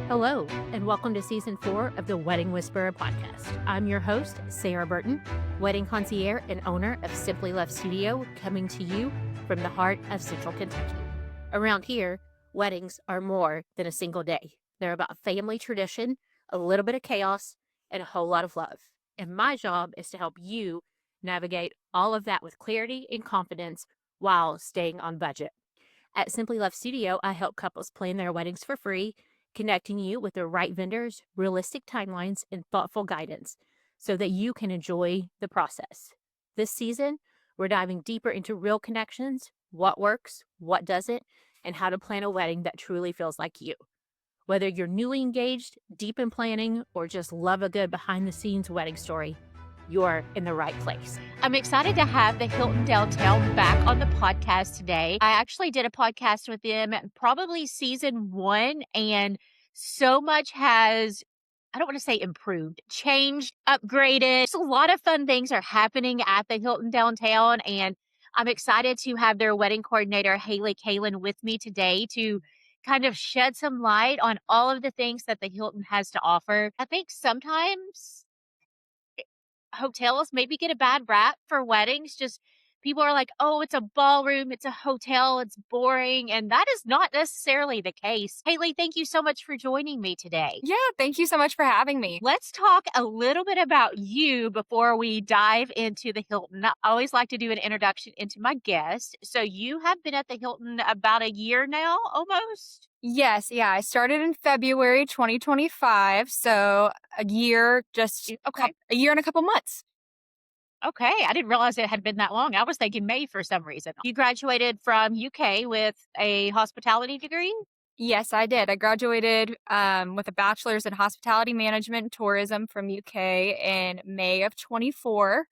Hello, and welcome to Season 4 of the Wedding Whisperer podcast. I'm your host, Sarah Burton, wedding concierge and owner of Simply Love Studio, coming to you from the heart of Central Kentucky. Around here, weddings are more than a single day. They're about family tradition, a little bit of chaos, and a whole lot of love. And my job is to help you navigate all of that with clarity and confidence while staying on budget. At Simply Love Studio, I help couples plan their weddings for free, connecting you with the right vendors, realistic timelines, and thoughtful guidance so that you can enjoy the process. This season, we're diving deeper into real connections, what works, what doesn't, and how to plan a wedding that truly feels like you. Whether you're newly engaged, deep in planning, or just love a good behind-the-scenes wedding story, you're in the right place. I'm excited to have the Hilton Downtown back on the podcast today. I actually did a podcast with them, probably season 1, and so much has, I don't want to say improved, changed, upgraded. Just a lot of fun things are happening at the Hilton Downtown, and I'm excited to have their wedding coordinator, Haleigh Kaelin, with me today to kind of shed some light on all of the things that the Hilton has to offer. I think sometimes hotels maybe get a bad rap for weddings. Just people are like, oh, it's a ballroom, it's a hotel, it's boring. And that is not necessarily the case. Haleigh, thank you so much for joining me today. Yeah, thank you so much for having me. Let's talk a little bit about you before we dive into the Hilton. I always like to do an introduction into my guest. So you have been at the Hilton about a year now, almost? Yes, yeah, I started in February 2025, so a year, a year and a couple months. Okay, I didn't realize it had been that long. I was thinking May for some reason. You graduated from UK with a hospitality degree? Yes, I did. I graduated with a bachelor's in hospitality management and tourism from UK in May of 24.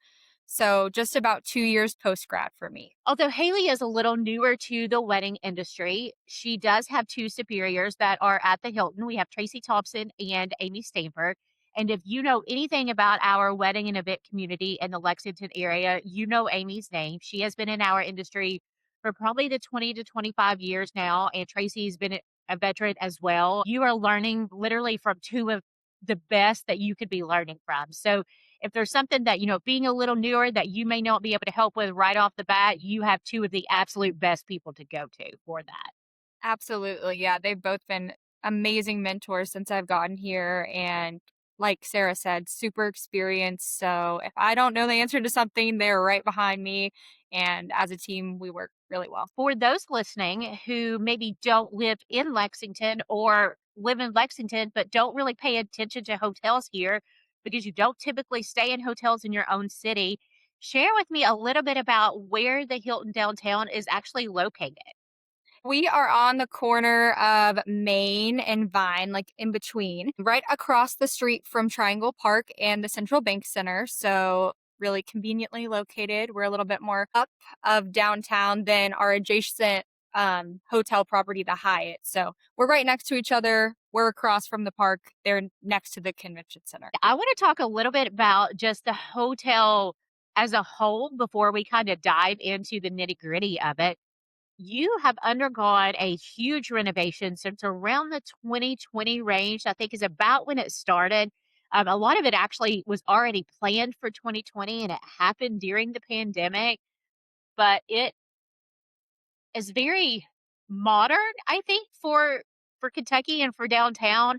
So just about 2 years post-grad for me. Although Haleigh is a little newer to the wedding industry, she does have 2 superiors that are at the Hilton. We have Tracy Thompson and Amy Stainberg. And if you know anything about our wedding and event community in the Lexington area, you know Amy's name. She has been in our industry for probably the 20 to 25 years now, and Tracy's been a veteran as well. You are learning literally from 2 of the best that you could be learning from. So if there's something that, being a little newer that you may not be able to help with right off the bat, you have 2 of the absolute best people to go to for that. Absolutely. Yeah, they've both been amazing mentors since I've gotten here, and like Sarah said, super experienced. So if I don't know the answer to something, they're right behind me. And as a team, we work really well. For those listening who maybe don't live in Lexington or live in Lexington but don't really pay attention to hotels here because you don't typically stay in hotels in your own city, share with me a little bit about where the Hilton Downtown is actually located. We are on the corner of Main and Vine, like in between, right across the street from Triangle Park and the Central Bank Center. So really conveniently located. We're a little bit more up of downtown than our adjacent hotel property, the Hyatt. So we're right next to each other. We're across from the park. They're next to the convention center. I want to talk a little bit about just the hotel as a whole before we kind of dive into the nitty gritty of it. You have undergone a huge renovation since around the 2020 range, I think is about when it started. A lot of it actually was already planned for 2020 and it happened during the pandemic, but it is very modern, I think, for Kentucky and for downtown.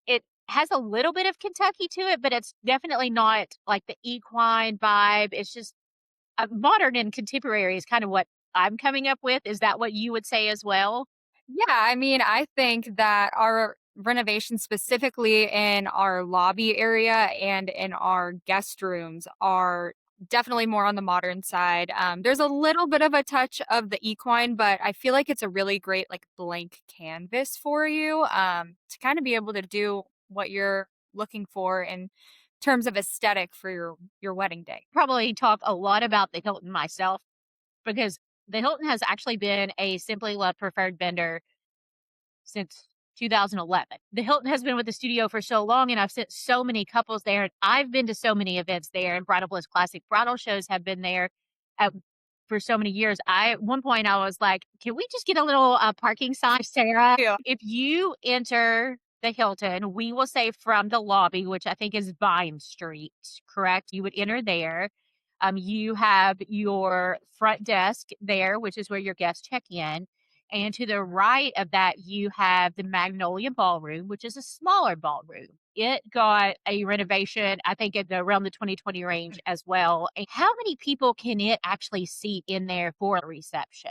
It has a little bit of Kentucky to it, but it's definitely not like the equine vibe. It's just modern and contemporary is kind of what I'm coming up with. Is that what you would say as well? Yeah, I mean, I think that our renovations, specifically in our lobby area and in our guest rooms, are definitely more on the modern side. There's a little bit of a touch of the equine, but I feel like it's a really great like blank canvas for you to kind of be able to do what you're looking for in terms of aesthetic for your wedding day. Probably talk a lot about the Hilton myself because the Hilton has actually been a Simply Love preferred vendor since 2011. The Hilton has been with the studio for so long, and I've sent so many couples there, and I've been to so many events there, and Bridal Bliss Classic bridal shows have been there for so many years. At one point, I was like, can we just get a little parking sign, Sarah? Yeah. If you enter the Hilton, we will say from the lobby, which I think is Vine Street, correct? You would enter there. You have your front desk there, which is where your guests check in. And to the right of that, you have the Magnolia Ballroom, which is a smaller ballroom. It got a renovation, I think, around the 2020 range as well. And how many people can it actually seat in there for a reception?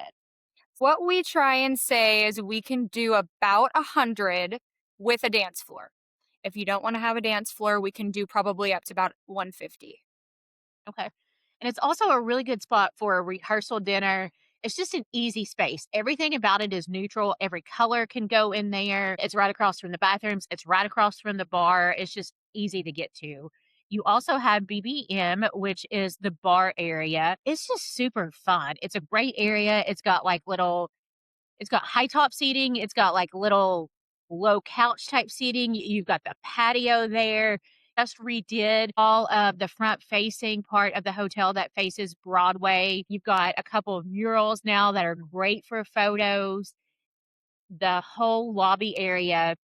What we try and say is we can do about 100 with a dance floor. If you don't want to have a dance floor, we can do probably up to about 150. Okay. And it's also a really good spot for a rehearsal dinner. It's just an easy space. Everything about it is neutral. Every color can go in there. It's right across from the bathrooms. It's right across from the bar. It's just easy to get to. You also have BBM, which is the bar area. It's just super fun. It's a great area. It's got high top seating. It's got like little low couch type seating. You've got the patio there. Just redid all of the front facing part of the hotel that faces Broadway. You've got a couple of murals now that are great for photos. The whole lobby area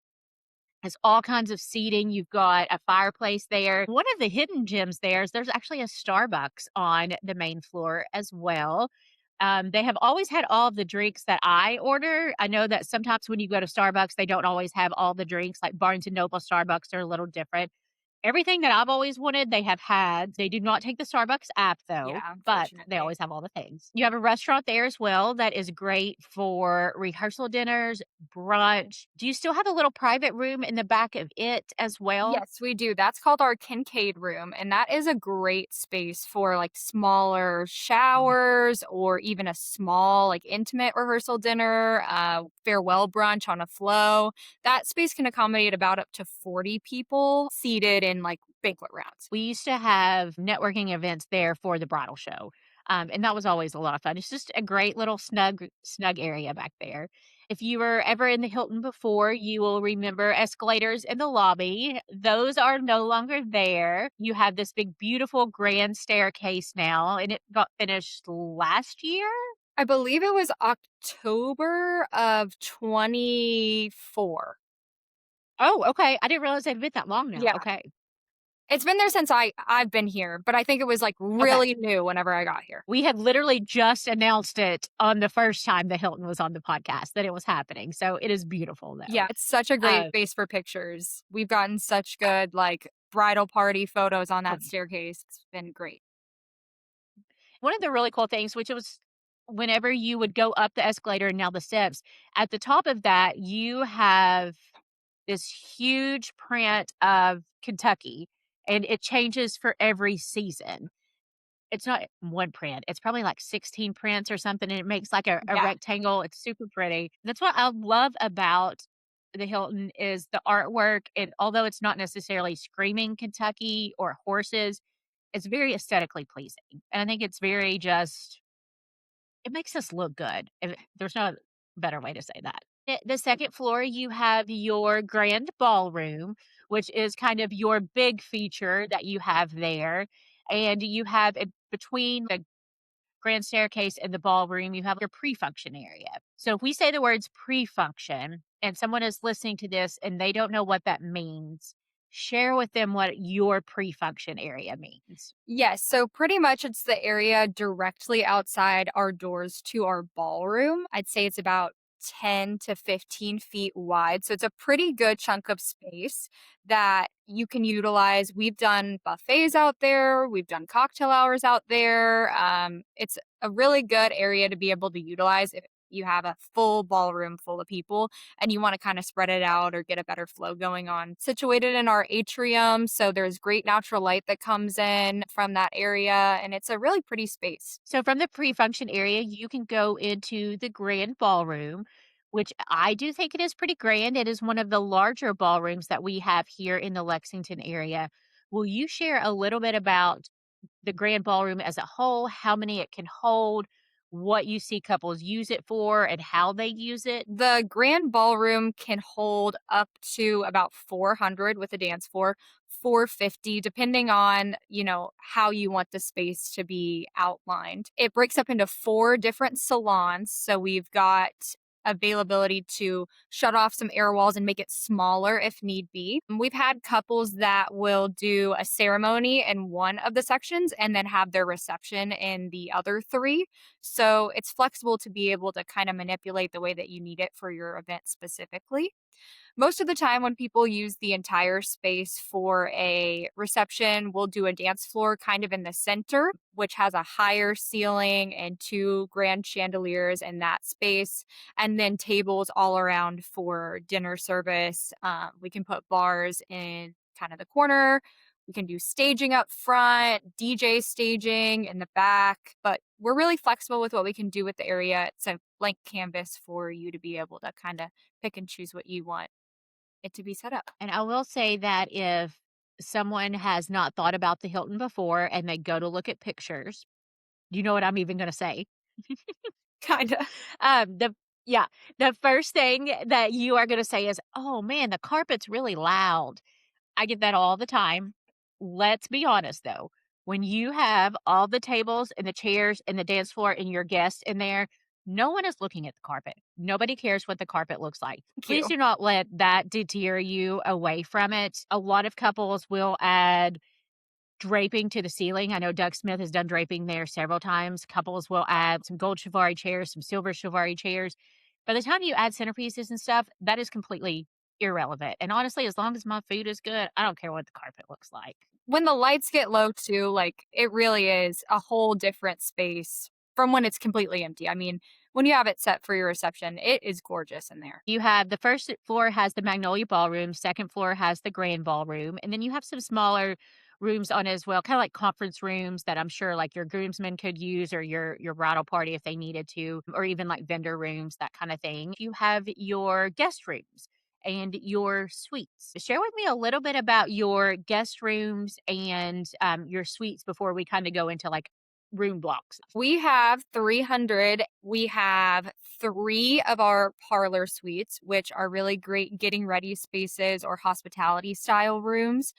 has all kinds of seating. You've got a fireplace there. One of the hidden gems there is there's actually a Starbucks on the main floor as well. They have always had all of the drinks that I order. I know that sometimes when you go to Starbucks, they don't always have all the drinks, like Barnes& and Noble Starbucks are a little different. Everything that I've always wanted, they have had. They do not take the Starbucks app though, Yeah, but they unfortunately. always have all the things. You have a restaurant there as well that is great for rehearsal dinners, brunch. Do you still have a little private room in the back of it as well? Yes, we do. That's called our Kincaid room. And that is a great space for like smaller showers or even a small, like intimate rehearsal dinner, farewell brunch on a flow. That space can accommodate about up to 40 people seated in like banquet rounds. We used to have networking events there for the bridal show. And that was always a lot of fun. It's just a great little snug area back there. If you were ever in the Hilton before, you will remember escalators in the lobby. Those are no longer there. You have this big, beautiful grand staircase now, and it got finished last year. I believe it was October of 24. Oh, okay. I didn't realize it had been that long now. Yeah. Okay. It's been there since I've been here, but I think it was like Okay. really new whenever I got here. We had literally just announced it on the first time the Hilton was on the podcast that it was happening. So it is beautiful though. Yeah, it's such a great Uh, space for pictures. We've gotten such good like bridal party photos on oh, that staircase. It's been great. one of the really cool things, which was whenever you would go up the escalator and now the steps, at the top of that, you have this huge print of Kentucky and it changes for every season. It's not one print, it's probably like 16 prints or something, and it makes like a Yeah. rectangle. It's super pretty. That's what I love about the Hilton is the artwork, and although it's not necessarily screaming Kentucky or horses, it's very aesthetically pleasing, and I think it's very just it makes us look good. There's no better way to say that. The second floor, you have your grand ballroom, which is kind of your big feature that you have there. And you have between the grand staircase and the ballroom, you have your pre function area. So if we say the words pre function and someone is listening to this and they don't know what that means, share with them what your pre function area means. Yes, so pretty much it's the area directly outside our doors to our ballroom. I'd say it's about 10 to 15 feet wide. So it's a pretty good chunk of space that you can utilize. We've done buffets out there, we've done cocktail hours out there. It's a really good area to be able to utilize if you have a full ballroom full of people and you want to kind of spread it out or get a better flow going on. Situated in our atrium, so there's great natural light that comes in from that area, and it's a really pretty space. So from the pre-function area, you can go into the grand ballroom, which I do think it is pretty grand. It is one of the larger ballrooms that we have here in the Lexington area. Will you share a little bit about the grand ballroom as a whole, how many it can hold, what you see couples use it for, and how they use it? The grand ballroom can hold up to about 400 with a dance floor, 450 depending on, how you want the space to be outlined. It breaks up into four different salons. So we've got availability to shut off some air walls and make it smaller if need be. We've had couples that will do a ceremony in one of the sections and then have their reception in the other three. So it's flexible to be able to kind of manipulate the way that you need it for your event specifically. Most of the time, when people use the entire space for a reception, we'll do a dance floor kind of in the center, which has a higher ceiling and two grand chandeliers in that space, and then tables all around for dinner service. We can put bars in kind of the corner. We can do staging up front, DJ staging in the back, but we're really flexible with what we can do with the area. It's a blank canvas for you to be able to kind of pick and choose what you want it to be set up. And I will say that if someone has not thought about the Hilton before and they go to look at pictures, you know what I'm even going to say? Kinda. The yeah, the first thing that you are going to say is, "Oh man, the carpet's really loud." I get that all the time. Let's be honest though. When you have all the tables and the chairs and the dance floor and your guests in there, no one is looking at the carpet. Nobody cares what the carpet looks like. Thank Please you. do not let that deter you away from it. A lot of couples will add draping to the ceiling. I know Doug Smith has done draping there several times. Couples will add some gold chivalry chairs, some silver chivalry chairs. By the time you add centerpieces and stuff, that is completely irrelevant. And honestly, as long as my food is good, I don't care what the carpet looks like. When the lights get low too, like, it really is a whole different space from when it's completely empty. I mean, when you have it set for your reception, it is gorgeous in there. You have the first floor has the Magnolia Ballroom, second floor has the Grand Ballroom, and then you have some smaller rooms on it as well, kind of like conference rooms that I'm sure like your groomsmen could use or your bridal party if they needed to, or even like vendor rooms, that kind of thing. You have your guest rooms and your suites. Share with me a little bit about your guest rooms and your suites before we kind of go into like room blocks. We have 300. We have 3 of our parlor suites, which are really great getting ready spaces or hospitality style rooms.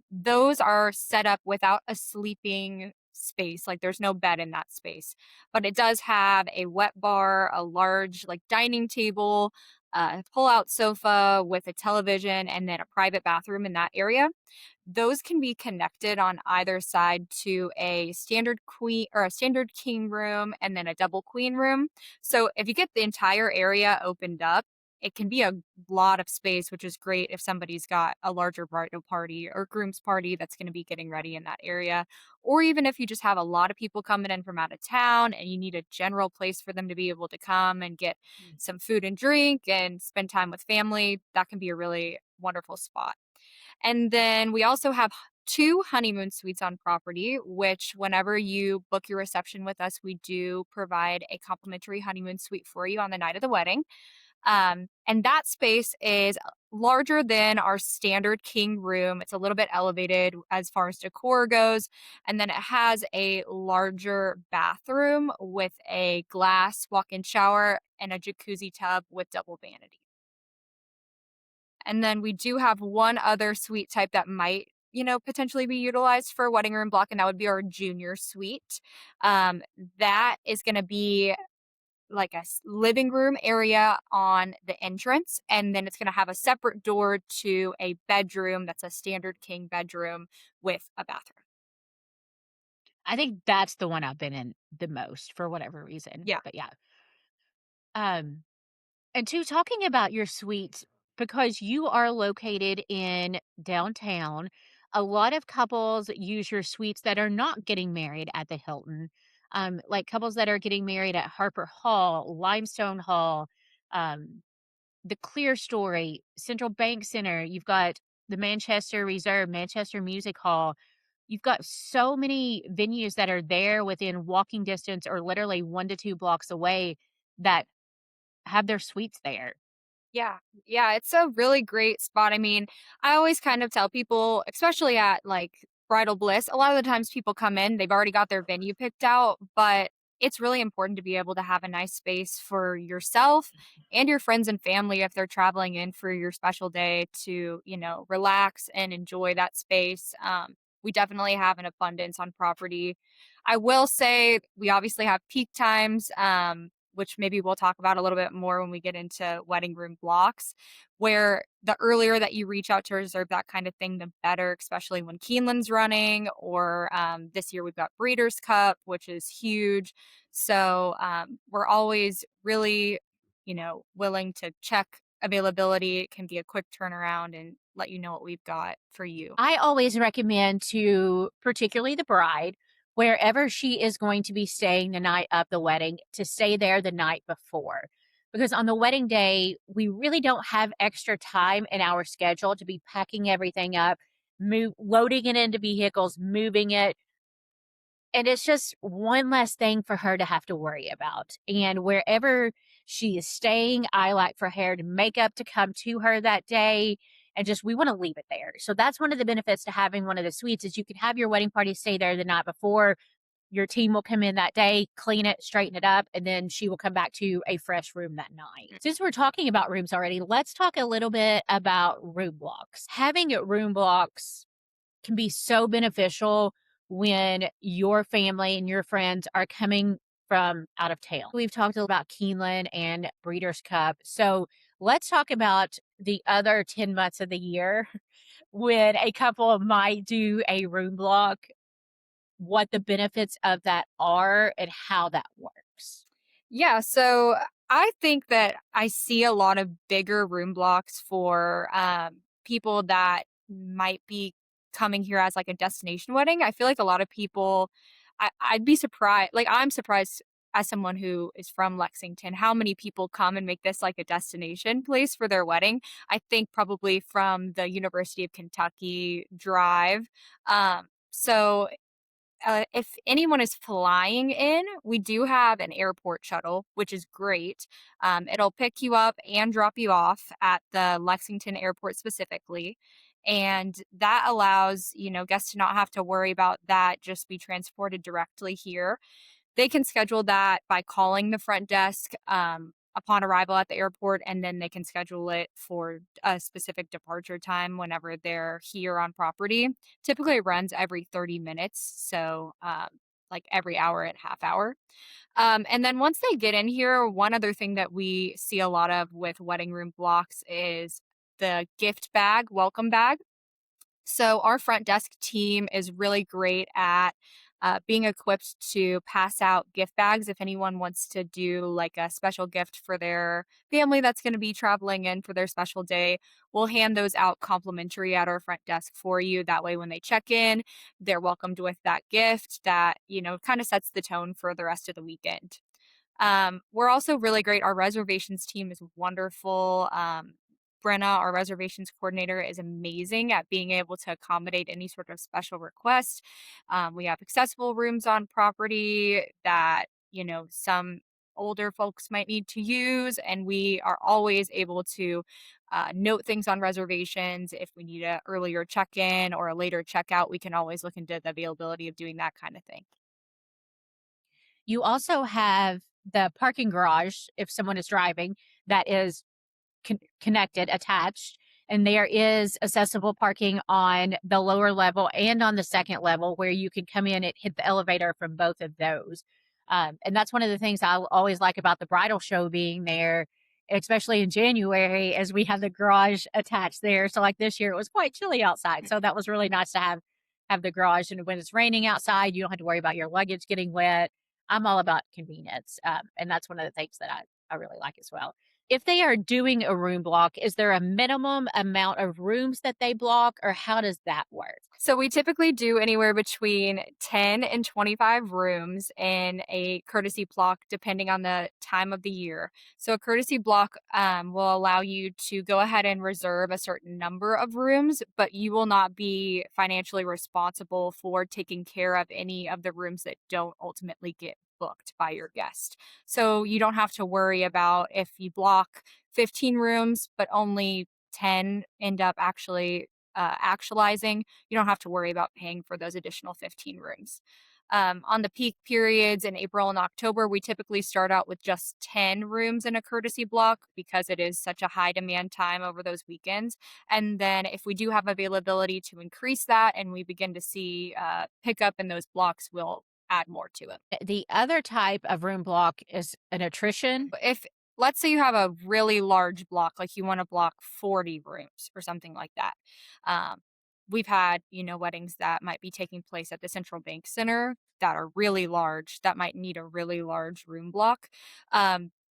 Those are set up without a sleeping space, like there's no bed in that space. But it does have a wet bar, a large like dining table, a pull-out sofa with a television, and then a private bathroom in that area. Those can be connected on either side to a standard queen or a standard king room and then a double queen room. So if you get the entire area opened up, it can be a lot of space, which is great if somebody's got a larger bridal party or groom's party that's going to be getting ready in that area. Or even if you just have a lot of people coming in from out of town and you need a general place for them to be able to come and get some food and drink and spend time with family, that can be a really wonderful spot. And then we also have 2 honeymoon suites on property, which whenever you book your reception with us, we do provide a complimentary honeymoon suite for you on the night of the wedding. And that space is larger than our standard king room. It's a little bit elevated as far as decor goes. And then it has a larger bathroom with a glass walk in shower and a jacuzzi tub with double vanity. And then we do have one other suite type that might, potentially be utilized for a wedding room block, and that would be our junior suite. That is going to be like a living room area on the entrance, and then it's going to have a separate door to a bedroom that's a standard king bedroom with a bathroom. I think that's the one I've been in the most for whatever reason. Yeah. But yeah. Um, and two, talking about your suites, because you are located in downtown, a lot of couples use your suites that are not getting married at the Hilton. Like couples that are getting married at Harper Hall, Limestone Hall, um, the Clear Story, Central Bank Center. You've got the Manchester Reserve, Manchester Music Hall. You've got so many venues that are there within walking distance or literally 1 to 2 blocks away that have their suites there. Yeah. Yeah, it's a really great spot. I mean, I always kind of tell people, especially at like Bridal Bliss, a lot of the times people come in, they've already got their venue picked out, but it's really important to be able to have a nice space for yourself and your friends and family if they're traveling in for your special day to, relax and enjoy that space. We definitely have an abundance on property. I will say we obviously have peak times. which maybe we'll talk about a little bit more when we get into wedding room blocks, where the earlier that you reach out to reserve that kind of thing, the better, especially when Keeneland's running, or this year we've got Breeders' Cup, which is huge. So we're always really, willing to check availability. It can be a quick turnaround and let you know what we've got for you. I always recommend to, particularly the bride, wherever she is going to be staying the night of the wedding, to stay there the night before. Because on the wedding day, we really don't have extra time in our schedule to be packing everything up, loading it into vehicles, moving it. And it's just one less thing for her to have to worry about. And wherever she is staying, I like for hair to makeup to come to her that day. And just, we want to leave it there. So that's one of the benefits to having one of the suites is you can have your wedding party stay there the night before. Your team will come in that day, clean it, straighten it up, and then she will come back to a fresh room that night. Since we're talking about rooms already, let's talk a little bit about room blocks. Having room blocks can be so beneficial when your family and your friends are coming from out of town. We've talked about Keeneland and Breeders' Cup. So let's talk about the other 10 months of the year when a couple might do a room block, what the benefits of that are and how that works. Yeah, so I think that I see a lot of bigger room blocks for people that might be coming here as like a destination wedding. I feel like a lot of people, I'd be surprised, like I'm surprised as someone who is from Lexington, how many people come and make this like a destination place for their wedding. I think probably from the University of Kentucky drive. So if anyone is flying in, we do have an airport shuttle, which is great. It'll pick you up and drop you off at the Lexington airport specifically. And that allows, guests to not have to worry about that, just be transported directly here. They can schedule that by calling the front desk upon arrival at the airport, and then they can schedule it for a specific departure time whenever they're here on property. Typically, it runs every 30 minutes, so like every hour and half hour. And then once they get in here, one other thing that we see a lot of with wedding room blocks is the gift bag, welcome bag. So our front desk team is really great at being equipped to pass out gift bags if anyone wants to do like a special gift for their family that's going to be traveling in for their special day. We'll hand those out complimentary at our front desk for you. That way, when they check in, they're welcomed with that gift that, kind of sets the tone for the rest of the weekend. We're also really great. Our reservations team is wonderful. Brenna, our reservations coordinator, is amazing at being able to accommodate any sort of special request. We have accessible rooms on property that, some older folks might need to use, and we are always able to note things on reservations. If we need a earlier check-in or a later checkout, we can always look into the availability of doing that kind of thing. You also have the parking garage if someone is driving that is connected, attached, and there is accessible parking on the lower level and on the second level where you can come in and hit the elevator from both of those. And that's one of the things I always like about the bridal show being there, especially in January, as we have the garage attached there. So like this year, it was quite chilly outside, so that was really nice to have the garage. And when it's raining outside, you don't have to worry about your luggage getting wet. I'm all about convenience, and that's one of the things that I really like as well. If they are doing a room block, is there a minimum amount of rooms that they block, or how does that work? So we typically do anywhere between 10 and 25 rooms in a courtesy block, depending on the time of the year. So a courtesy block will allow you to go ahead and reserve a certain number of rooms, but you will not be financially responsible for taking care of any of the rooms that don't ultimately get booked by your guest. So you don't have to worry about if you block 15 rooms, but only 10 end up actualizing. You don't have to worry about paying for those additional 15 rooms. On the peak periods in April and October, we typically start out with just 10 rooms in a courtesy block because it is such a high demand time over those weekends. And then if we do have availability to increase that and we begin to see pickup in those blocks, we'll add more to it. The other type of room block is an attrition. But if let's say you have a really large block, like you want to block 40 rooms or something like that. Um, we've had, weddings that might be taking place at the Central Bank Center that are really large, that might need a really large room block.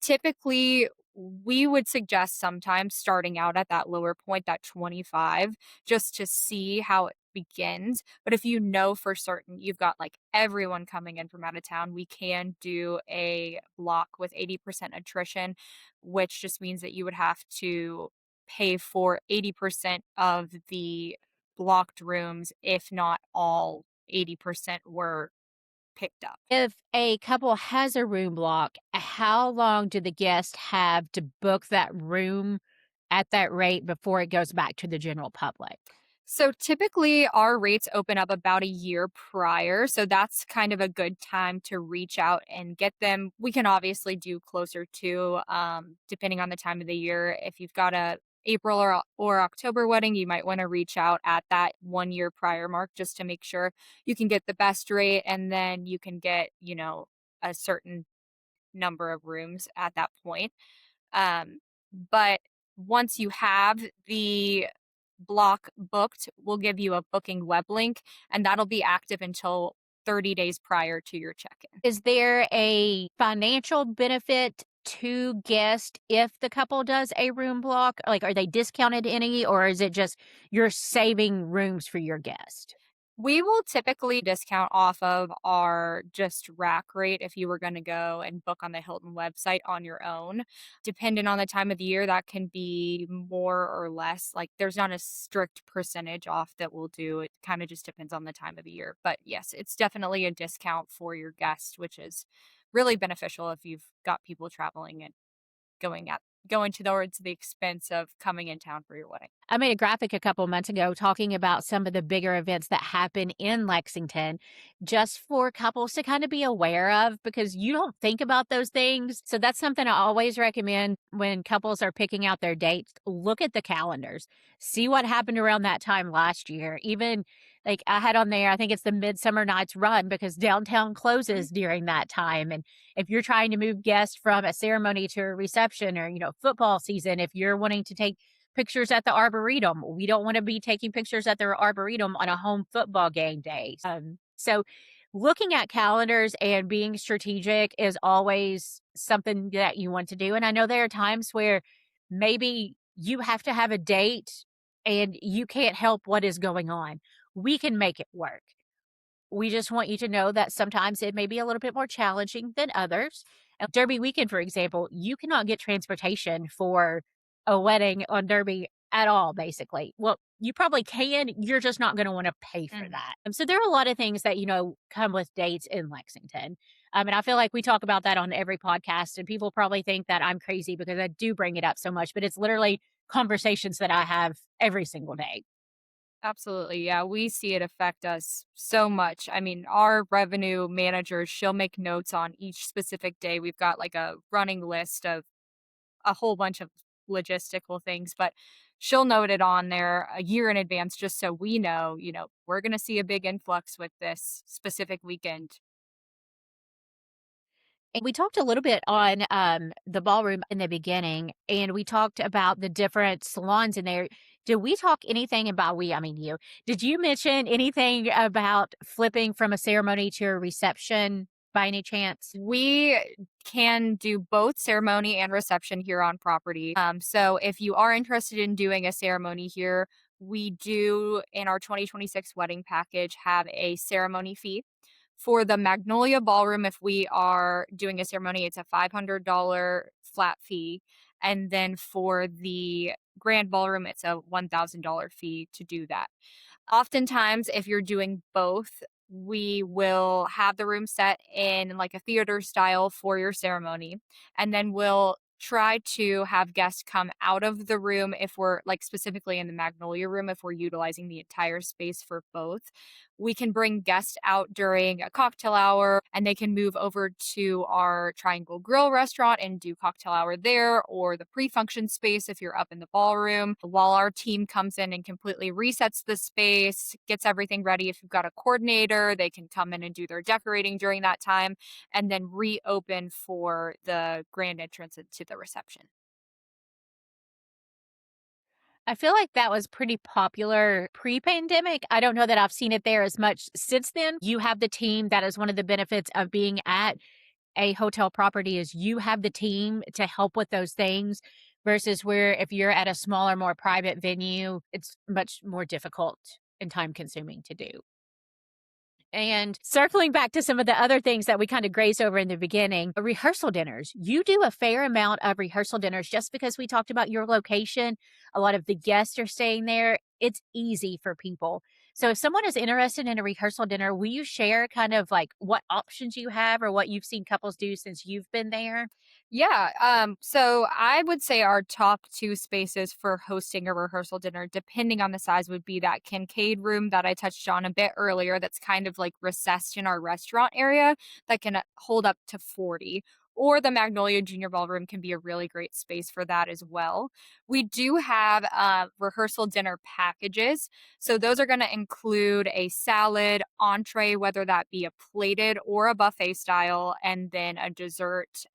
Typically, we would suggest sometimes starting out at that lower point, that 25, just to see how it begins. But if you know for certain you've got like everyone coming in from out of town, we can do a block with 80% attrition, which just means that you would have to pay for 80% of the blocked rooms, if not all 80% were picked up. If a couple has a room block, how long do the guests have to book that room at that rate before it goes back to the general public? So typically our rates open up about a year prior. So that's kind of a good time to reach out and get them. We can obviously do closer to, depending on the time of the year. If you've got a April or October wedding, you might want to reach out at that 1 year prior mark just to make sure you can get the best rate, and then you can get, a certain number of rooms at that point. But once you have the block booked, we'll give you a booking web link, and that'll be active until 30 days prior to your check-in. Is there a financial benefit to guest if the couple does a room block? Like, are they discounted any, or is it just you're saving rooms for your guest? We will typically discount off of our just rack rate if you were going to go and book on the Hilton website on your own. Depending on the time of the year, that can be more or less. Like there's not a strict percentage off that we'll do. It kind of just depends on the time of the year. But yes, it's definitely a discount for your guest, which is really beneficial if you've got people traveling and going at going towards the expense of coming in town for your wedding. I made a graphic a couple months ago talking about some of the bigger events that happen in Lexington just for couples to kind of be aware of because you don't think about those things. So that's something I always recommend when couples are picking out their dates. Look at the calendars, see what happened around that time last year. Even like I had on there, I think it's the Midsummer Nights Run because downtown closes during that time. And if you're trying to move guests from a ceremony to a reception or, football season, if you're wanting to take pictures at the Arboretum. We don't want to be taking pictures at the Arboretum on a home football game day. So looking at calendars and being strategic is always something that you want to do. And I know there are times where maybe you have to have a date and you can't help what is going on. We can make it work. We just want you to know that sometimes it may be a little bit more challenging than others. Derby weekend, for example, you cannot get transportation for a wedding on Derby at all, basically. Well, you probably can. You're just not going to want to pay for Mm. that. So there are a lot of things that, come with dates in Lexington. And I feel like we talk about that on every podcast, and people probably think that I'm crazy because I do bring it up so much, but it's literally conversations that I have every single day. Absolutely. Yeah, we see it affect us so much. I mean, our revenue manager, she'll make notes on each specific day. We've got like a running list of a whole bunch of logistical things, but she'll note it on there a year in advance just so we know, we're going to see a big influx with this specific weekend. And we talked a little bit on the ballroom in the beginning, and we talked about the different salons in there. Did we talk anything about I mean, did you mention anything about flipping from a ceremony to a reception by any chance? We can do both ceremony and reception here on property. So if you are interested in doing a ceremony here, we do in our 2026 wedding package have a ceremony fee. For the Magnolia Ballroom, if we are doing a ceremony, it's a $500 flat fee. And then for the Grand Ballroom, it's a $1,000 fee to do that. Oftentimes, if you're doing both, we will have the room set in like a theater style for your ceremony, and then we'll try to have guests come out of the room if we're like specifically in the Magnolia room, if we're utilizing the entire space for both. We can bring guests out during a cocktail hour and they can move over to our Triangle Grill restaurant and do cocktail hour there, or the pre function space if you're up in the ballroom, while our team comes in and completely resets the space, gets everything ready. If you've got a coordinator, they can come in and do their decorating during that time and then reopen for the grand entrance into the reception. I feel like that was pretty popular pre-pandemic. I don't know that I've seen it there as much since then. You have the team. That is one of the benefits of being at a hotel property is you have the team to help with those things versus where if you're at a smaller, more private venue, it's much more difficult and time consuming to do. And circling back to some of the other things that we kind of grazed over in the beginning, rehearsal dinners. You do a fair amount of rehearsal dinners just because we talked about your location. A lot of the guests are staying there. It's easy for people. So if someone is interested in a rehearsal dinner, will you share kind of like what options you have or what you've seen couples do since you've been there? Yeah. So I would say our top two spaces for hosting a rehearsal dinner, depending on the size, would be that Kincaid room that I touched on a bit earlier, that's kind of like recessed in our restaurant area that can hold up to 40. Or the Magnolia Junior Ballroom can be a really great space for that as well. We do have rehearsal dinner packages. So those are going to include a salad, entree, whether that be a plated or a buffet style, and then a dessert.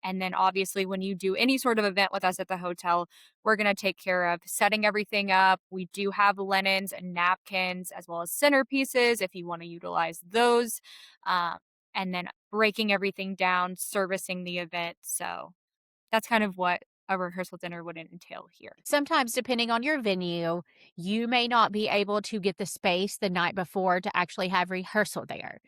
And then obviously, when you do any sort of event with us at the hotel, we're going to take care of setting everything up. We do have linens and napkins as well as centerpieces if you want to utilize those. Um, and then breaking everything down, servicing the event. So that's kind of what a rehearsal dinner would entail here. Sometimes, depending on your venue, you may not be able to get the space the night before to actually have rehearsal there.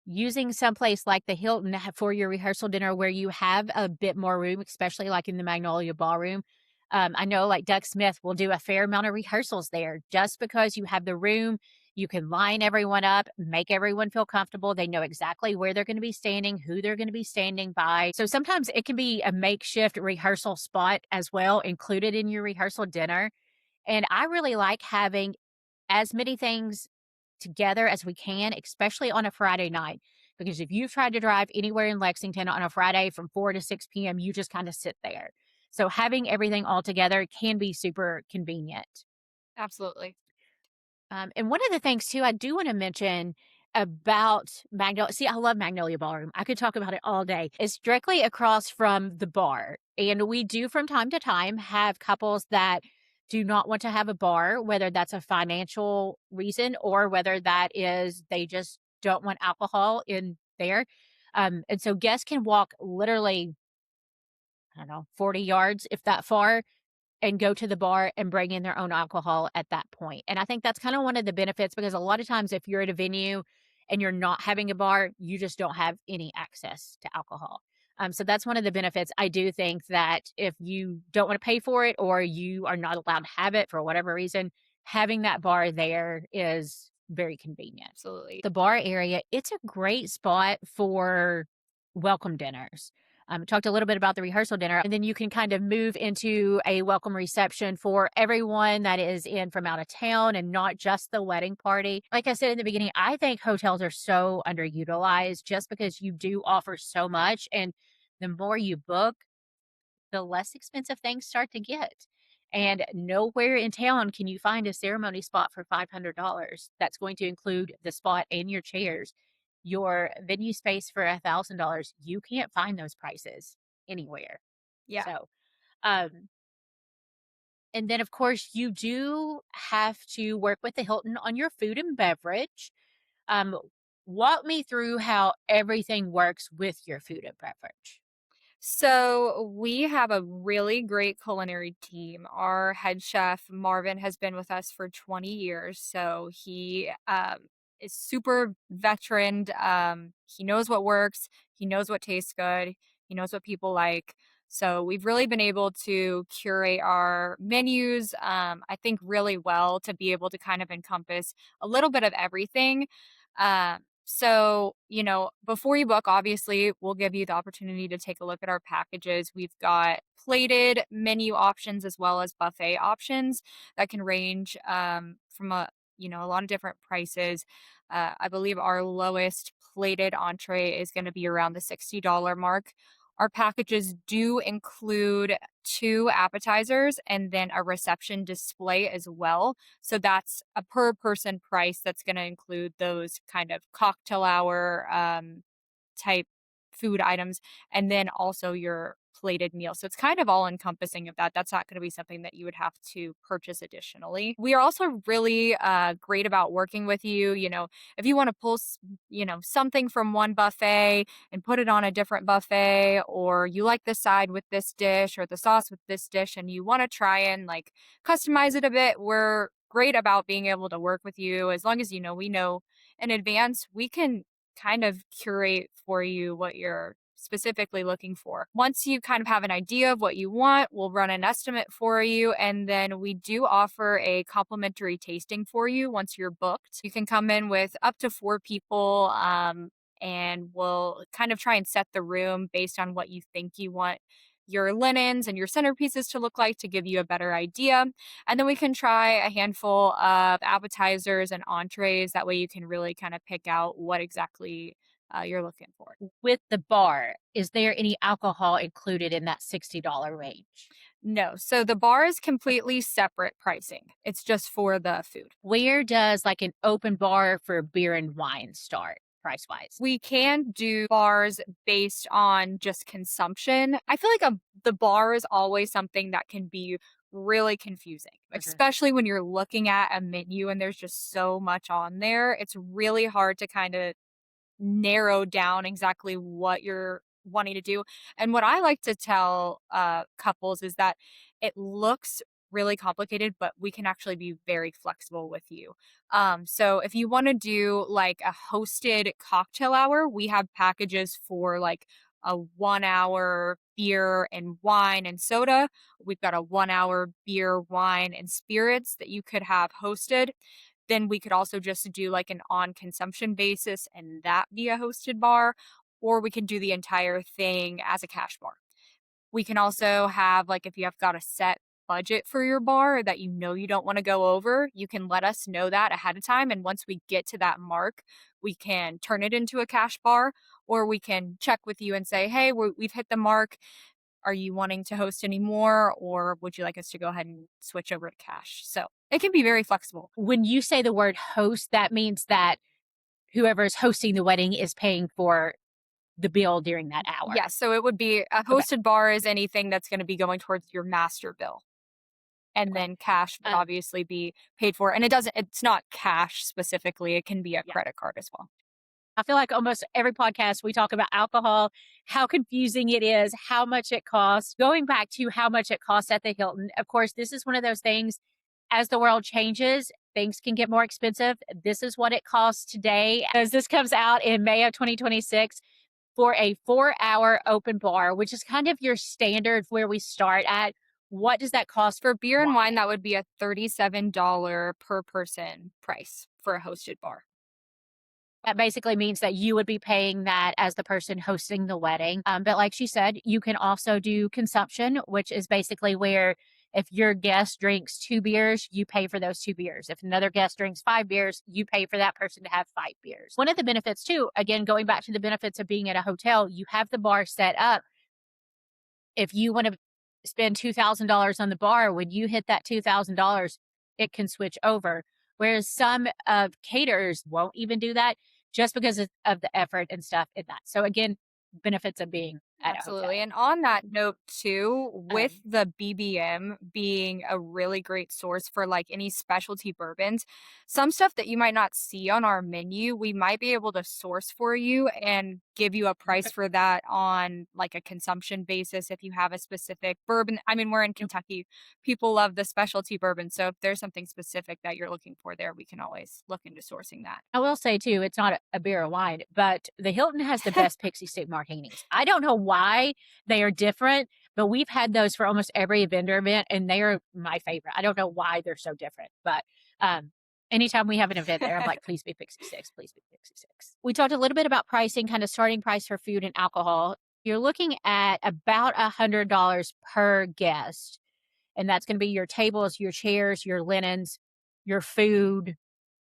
Using someplace like the Hilton for your rehearsal dinner where you have a bit more room, especially like in the Magnolia Ballroom. I know like Doug Smith will do a fair amount of rehearsals there just because you have the room. You can line everyone up, make everyone feel comfortable. They know exactly where they're going to be standing, who they're going to be standing by. So sometimes it can be a makeshift rehearsal spot as well, included in your rehearsal dinner. And I really like having as many things together as we can, especially on a Friday night. Because if you've tried to drive anywhere in Lexington on a Friday from 4 to 6 p.m., you just kind of sit there. So having everything all together can be super convenient. Absolutely. And one of the things too, I do want to mention about Magnolia. See, I love Magnolia Ballroom. I could talk about it all day. It's directly across from the bar. And we do from time to time have couples that do not want to have a bar, whether that's a financial reason or whether that is they just don't want alcohol in there. And so guests can walk literally, I don't know, 40 yards, if that far, and go to the bar and bring in their own alcohol at that point. And I think that's kind of one of the benefits because a lot of times if you're at a venue and you're not having a bar, you just don't have any access to alcohol. So that's one of the benefits. I do think that if you don't want to pay for it or you are not allowed to have it for whatever reason, having that bar there is very convenient. Absolutely. The bar area, it's a great spot for welcome dinners. Talked a little bit about the rehearsal dinner, and then you can kind of move into a welcome reception for everyone that is in from out of town and not just the wedding party. Like I said in the beginning, I think hotels are so underutilized just because you do offer so much. And the more you book, the less expensive things start to get. And nowhere in town can you find a ceremony spot for $500 that's going to include the spot and your chairs. Your venue space for $1,000, you can't find those prices anywhere. Yeah. So, um, and then of course you do have to work with the Hilton on your food and beverage. Um, Walk me through how everything works with your food and beverage. So we have a really great culinary team. Our head chef Marvin has been with us for 20 years, so he is super veteran. He knows what works. He knows what tastes good. He knows what people like. So we've really been able to curate our menus, I think, really well to be able to kind of encompass a little bit of everything. So, before you book, obviously, we'll give you the opportunity to take a look at our packages. We've got plated menu options as well as buffet options that can range from a lot of different prices. I believe our lowest plated entree is going to be around the $60 mark. Our packages do include two appetizers and then a reception display as well. So that's a per person price that's going to include those kind of cocktail hour type food items and then also your plated meal. So it's kind of all encompassing of that. That's not going to be something that you would have to purchase additionally. We are also really great about working with you. If you want to pull, something from one buffet and put it on a different buffet, or you like the side with this dish or the sauce with this dish and you want to try and like customize it a bit, we're great about being able to work with you. As long as we know in advance, we can kind of curate for you what you're specifically looking for. Once you kind of have an idea of what you want, we'll run an estimate for you. And then we do offer a complimentary tasting for you once you're booked. You can come in with up to 4 people. And we'll kind of try and set the room based on what you think you want your linens and your centerpieces to look like to give you a better idea. And then we can try a handful of appetizers and entrees. That way you can really kind of pick out what exactly you're looking for. With the bar, is there any alcohol included in that $60 range? No. So the bar is completely separate pricing. It's just for the food. Where does like an open bar for beer and wine start price wise? We can do bars based on just consumption. I feel like the bar is always something that can be really confusing, especially when you're looking at a menu and there's just so much on there. It's really hard to kind of narrow down exactly what you're wanting to do. And what I like to tell couples is that it looks really complicated, but we can actually be very flexible with you. So if you want to do like a hosted cocktail hour, we have packages for like a 1 hour beer and wine and soda. We've got a 1 hour beer, wine, and spirits that you could have hosted. Then we could also just do like an on consumption basis and that be a hosted bar, or we can do the entire thing as a cash bar. We can also have like if you have got a set budget for your bar that you don't want to go over, you can let us know that ahead of time. And once we get to that mark, we can turn it into a cash bar, or we can check with you and say, hey, we've hit the mark. Are you wanting to host any more, or would you like us to go ahead and switch over to cash? So it can be very flexible. When you say the word host, that means that whoever is hosting the wedding is paying for the bill during that hour. Yes. So it would be a hosted bar is anything that's going to be going towards your master bill. And then cash would obviously be paid for. And it's not cash specifically. It can be a credit card as well. I feel like almost every podcast we talk about alcohol, how confusing it is, how much it costs. Going back to how much it costs at the Hilton, of course, this is one of those things, as the world changes, things can get more expensive. This is what it costs today. As this comes out in May of 2026 for a 4-hour open bar, which is kind of your standard where we start at. What does that cost? For beer and wine, that would be a $37 per person price for a hosted bar. That basically means that you would be paying that as the person hosting the wedding. But like she said, you can also do consumption, which is basically where if your guest drinks 2 beers, you pay for those 2 beers. If another guest drinks 5 beers, you pay for that person to have 5 beers. One of the benefits too, again, going back to the benefits of being at a hotel, you have the bar set up. If you want to spend $2,000 on the bar, when you hit that $2,000, it can switch over. Whereas some of caterers won't even do that just because of the effort and stuff in that. So again, benefits of being at Absolutely. a hotel. And on that note too, with the BBM being a really great source for like any specialty bourbons, some stuff that you might not see on our menu, we might be able to source for you and give you a price for that on like a consumption basis if you have a specific bourbon. I mean, we're in Kentucky. People love the specialty bourbon. So if there's something specific that you're looking for there, we can always look into sourcing that. I will say too, it's not a beer or wine, but the Hilton has the best pixie stick martinis. I don't know why they are different, but we've had those for almost every vendor event and they are my favorite. I don't know why they're so different, but Anytime we have an event there, I'm like, please be Pixie Sticks, please be Pixie Sticks. We talked a little bit about pricing, kind of starting price for food and alcohol. You're looking at about $100 per guest. And that's going to be your tables, your chairs, your linens, your food,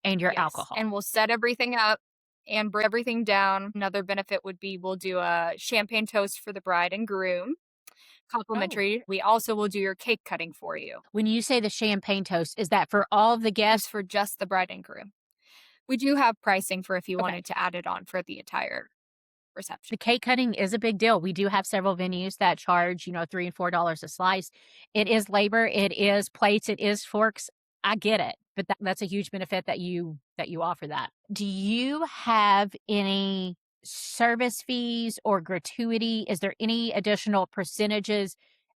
and your Yes, alcohol. and we'll set everything up and break everything down. Another benefit would be we'll do a champagne toast for the bride and groom, Oh. complimentary. We also will do your cake cutting for you. When you say the champagne toast, is that for all of the It's guests? for just the bride and groom. We do have pricing for if you Okay. wanted to add it on for the entire reception. The cake cutting is a big deal. We do have several venues that charge, $3 and $4 a slice. It is labor, it is plates, it is forks. I get it, but that's a huge benefit that you offer that. Do you have any service fees or gratuity? Is there any additional percentages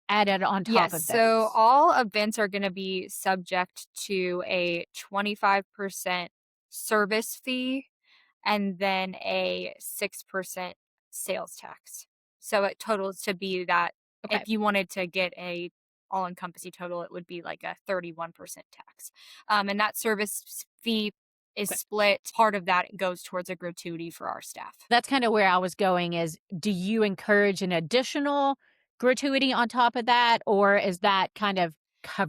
added on top Yes, of so those? all events are going to be subject to a 25% service fee and then a 6% sales tax. So it totals to be that if Okay. you wanted to get a all encompassing total, it would be like a 31% tax. And that service fee is Okay. split. Part of that goes towards a gratuity for our staff. That's kind of where I was going is do you encourage an additional gratuity on top of that, or is that kind of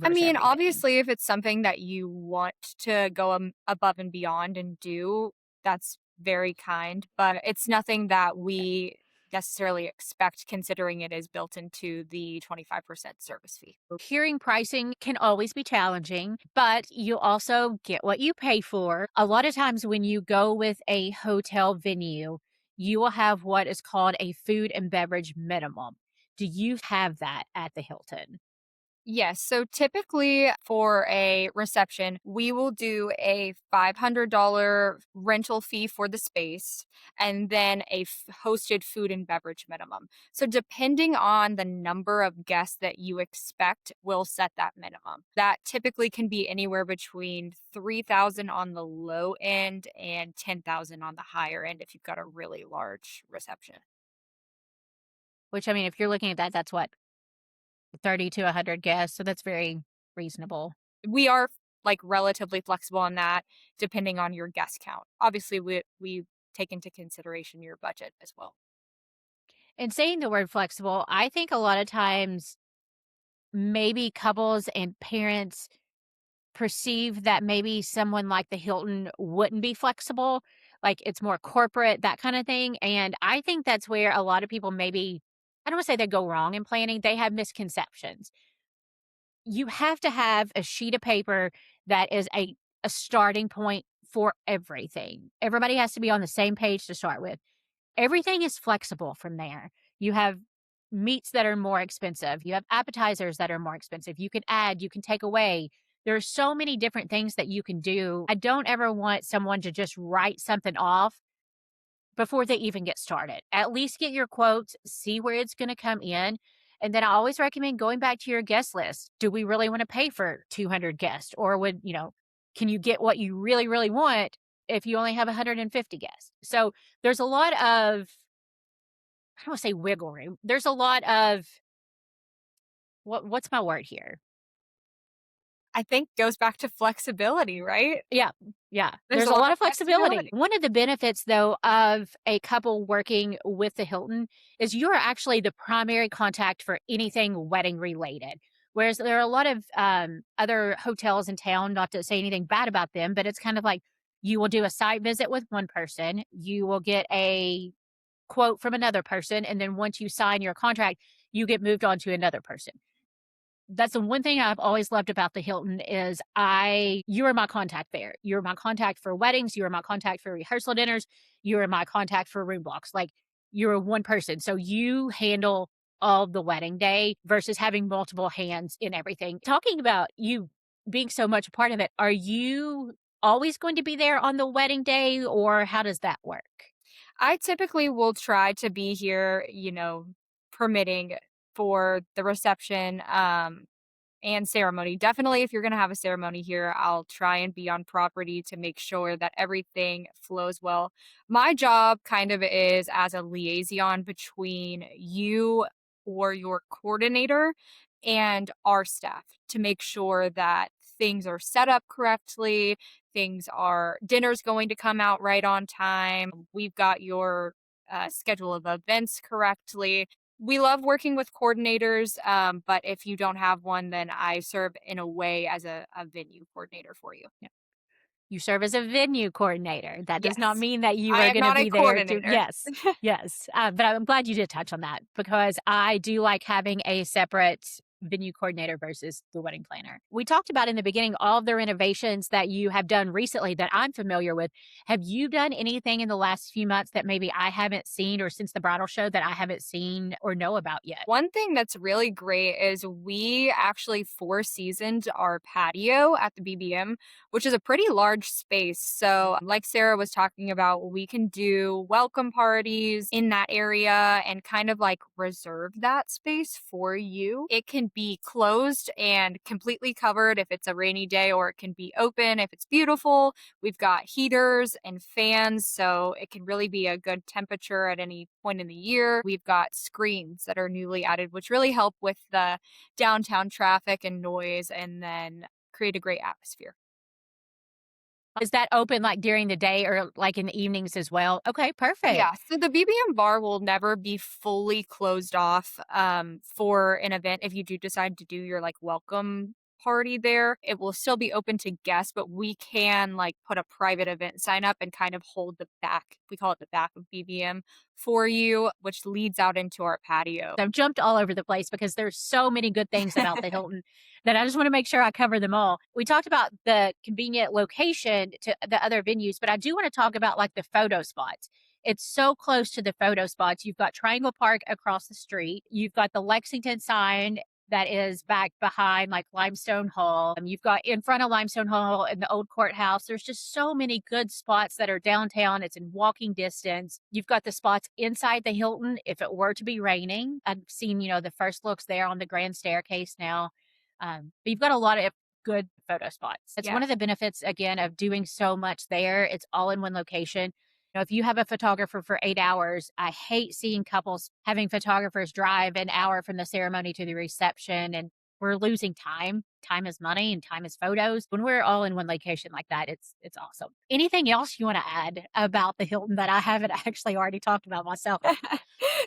I covers mean, everything? obviously, if it's something that you want to go above and beyond and do, that's very kind, but it's nothing that we necessarily expect considering it is built into the 25% service fee. Hearing pricing can always be challenging, but you also get what you pay for. A lot of times when you go with a hotel venue, you will have what is called a food and beverage minimum. Do you have that at the Hilton? Yes. So typically for a reception, we will do a $500 rental fee for the space and then a hosted food and beverage minimum. So depending on the number of guests that you expect, we'll set that minimum. That typically can be anywhere between 3,000 on the low end and 10,000 on the higher end if you've got a really large reception. Which I mean, if you're looking at that, that's what 30 to 100 guests, so that's very reasonable. We are like relatively flexible on that depending on your guest count. Obviously, we take into consideration your budget as well. And saying the word flexible, I think a lot of times maybe couples and parents perceive that maybe someone like the Hilton wouldn't be flexible, like it's more corporate, that kind of thing. And I think that's where a lot of people maybe, I don't want to say they go wrong in planning, they have misconceptions. You have to have a sheet of paper that is a starting point for everything. Everybody has to be on the same page to start with. Everything is flexible from there. You have meats that are more expensive. You have appetizers that are more expensive. You can add, you can take away. There are so many different things that you can do. I don't ever want someone to just write something off before they even get started. At least get your quotes, see where it's going to come in. And then I always recommend going back to your guest list. Do we really want to pay for 200 guests? Or can you get what you really, really want if you only have 150 guests? So there's a lot of, I don't want to say wiggle room. There's a lot of, what's my word here? I think goes back to flexibility, right? Yeah, yeah. There's There's a a lot lot of of flexibility. flexibility. One of the benefits, though, of a couple working with the Hilton is you're actually the primary contact for anything wedding related. Whereas there are a lot of other hotels in town, not to say anything bad about them, but it's kind of like you will do a site visit with one person, you will get a quote from another person, and then once you sign your contract, you get moved on to another person. That's the one thing I've always loved about the Hilton is you are my contact there. You're my contact for weddings, you're my contact for rehearsal dinners, you're my contact for room blocks. Like you're one person. So you handle all the wedding day versus having multiple hands in everything. Talking about you being so much a part of it, are you always going to be there on the wedding day or how does that work? I typically will try to be here, permitting for the reception. And ceremony. Definitely, if you're going to have a ceremony here, I'll try and be on property to make sure that everything flows well. My job kind of is as a liaison between you or your coordinator and our staff to make sure that things are set up correctly, dinner's going to come out right on time. We've got your schedule of events correctly. We love working with coordinators, but if you don't have one, then I serve in a way as a venue coordinator for you. You serve as a venue coordinator. That does not Yes. mean that you I are am gonna not a be there to coordinator. yes, yes, but I'm glad you did touch on that because I do like having a separate venue coordinator versus the wedding planner. We talked about in the beginning all of the renovations that you have done recently that I'm familiar with. Have you done anything in the last few months that maybe I haven't seen or since the bridal show that I haven't seen or know about yet? One thing that's really great is we actually four seasoned our patio at the BBM, which is a pretty large space. So, like Sarah was talking about, we can do welcome parties in that area and kind of like reserve that space for you. It can be closed and completely covered if it's a rainy day, or it can be open if it's beautiful. We've got heaters and fans, so it can really be a good temperature at any point in the year. We've got screens that are newly added, which really help with the downtown traffic and noise and then create a great atmosphere. Is that open, like, during the day or, like, in the evenings as well? Okay, perfect. Yeah, so the BBM bar will never be fully closed off for an event. If you do decide to do your like welcome party there, it will still be open to guests, but we can like put a private event sign up and kind of hold the back. We call it the back of BBM for you, which leads out into our patio. I've jumped all over the place because there's so many good things about the Hilton that I just want to make sure I cover them all. We talked about the convenient location to the other venues, but I do want to talk about like the photo spots. It's so close to the photo spots. You've got Triangle Park across the street. You've got the Lexington sign that is back behind like Limestone Hall. You've got in front of Limestone Hall and the old courthouse. There's just so many good spots that are downtown. It's in walking distance. You've got the spots inside the Hilton if it were to be raining. I've seen, the first looks there on the grand staircase now. But you've got a lot of good photo spots. It's one of Yes. the benefits, again, of doing so much there. It's all in one location. If you have a photographer for 8 hours, I hate seeing couples having photographers drive an hour from the ceremony to the reception, and we're losing time. Time is money and time is photos. When we're all in one location like that, it's awesome. Anything else you want to add about the Hilton that I haven't actually already talked about myself?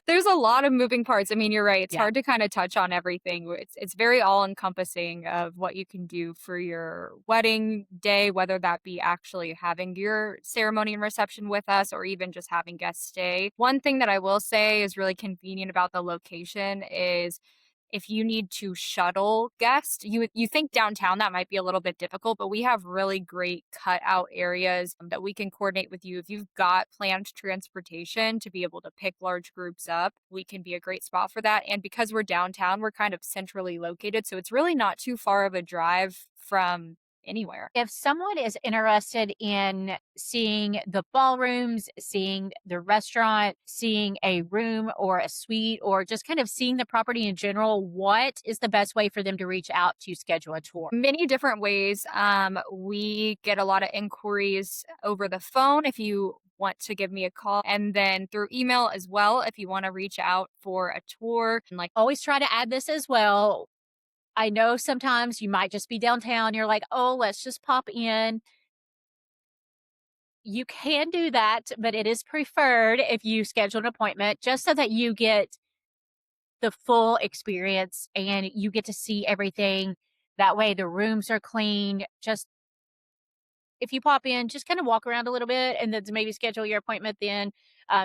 There's a lot of moving parts. I mean, you're right. It's Yeah. hard to kind of touch on everything. It's very all encompassing of what you can do for your wedding day, whether that be actually having your ceremony and reception with us or even just having guests stay. One thing that I will say is really convenient about the location is if you need to shuttle guests, you think downtown that might be a little bit difficult, but we have really great cutout areas that we can coordinate with you. If you've got planned transportation to be able to pick large groups up, we can be a great spot for that. And because we're downtown, we're kind of centrally located, so it's really not too far of a drive from anywhere. If someone is interested in seeing the ballrooms, seeing the restaurant, seeing a room or a suite, or just kind of seeing the property in general, what is the best way for them to reach out to schedule a tour? Many different ways. We get a lot of inquiries over the phone if you want to give me a call, and then through email as well if you want to reach out for a tour. And like, Always try to add this as well. I know sometimes you might just be downtown. You're like, oh, let's just pop in. You can do that, but it is preferred if you schedule an appointment just so that you get the full experience and you get to see everything. That way the rooms are clean. Just if you pop in, just kind of walk around a little bit and then maybe schedule your appointment then.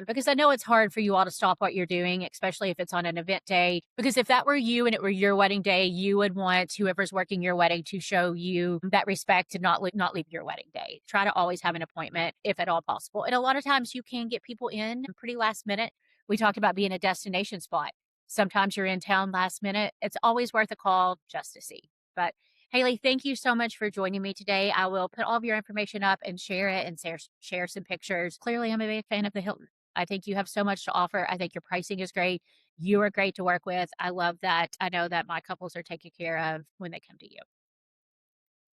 Because I know it's hard for you all to stop what you're doing, especially if it's on an event day. Because if that were you and it were your wedding day, you would want whoever's working your wedding to show you that respect and not leave your wedding day. Try to always have an appointment if at all possible. And a lot of times you can get people in pretty last minute. We talked about being a destination spot. Sometimes you're in town last minute. It's always worth a call just to see. But Haleigh, thank you so much for joining me today. I will put all of your information up and share it and share some pictures. Clearly, I'm a big fan of the Hilton. I think you have so much to offer. I think your pricing is great. You are great to work with. I love that. I know that my couples are taken care of when they come to you.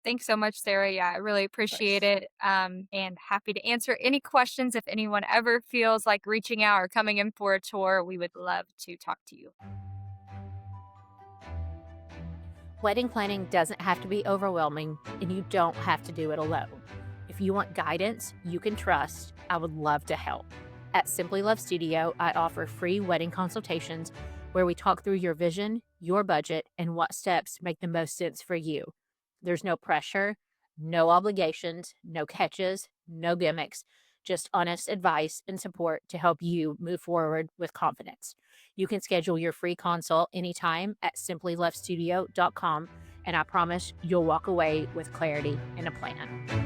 thanks so much, Sarah. Yeah, I really Of appreciate course. it. And happy to answer any questions if anyone ever feels like reaching out or coming in for a tour. We would love to talk to you. Wedding planning doesn't have to be overwhelming, and you don't have to do it alone. If you want guidance you can trust, I would love to help. At Simply Love Studio, I offer free wedding consultations where we talk through your vision, your budget, and what steps make the most sense for you. There's no pressure, no obligations, no catches, no gimmicks, just honest advice and support to help you move forward with confidence. You can schedule your free consult anytime at simplylovestudio.com, and I promise you'll walk away with clarity and a plan.